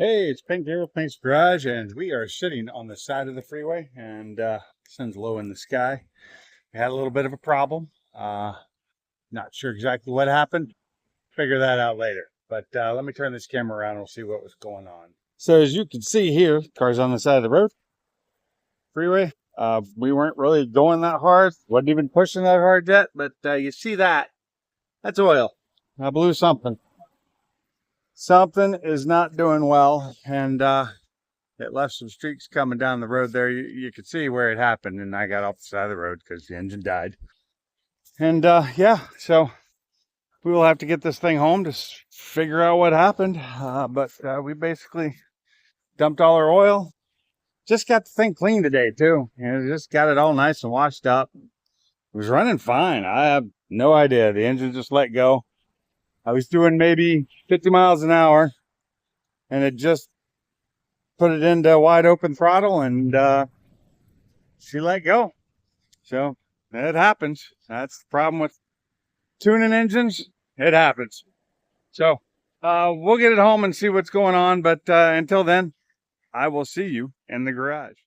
Hey, it's Pink here with Pink's Garage, and we are sitting on the side of the freeway, and sun's low in the sky. We had a little bit of a problem. Not sure exactly what happened. Figure that out later. But let me turn this camera around and we'll see what was going on. So as you can see here, cars on the side of the road, freeway. We weren't really going that hard. Wasn't even pushing that hard yet, but you see that. That's oil. I blew something. Something is not doing well, and it left some streaks coming down the road there. You could see where it happened, and I got off the side of the road because the engine died. And yeah, so we will have to get this thing home to figure out what happened. But we basically dumped all our oil. Just got the thing clean today too. Just got it all nice and washed up. It was running fine. I have no idea. The engine just let go. I was doing maybe 50 miles an hour, and it just put it into wide open throttle, and she let go. So it happens. That's the problem with tuning engines. It happens. So we'll get it home and see what's going on. But until then, I will see you in the garage.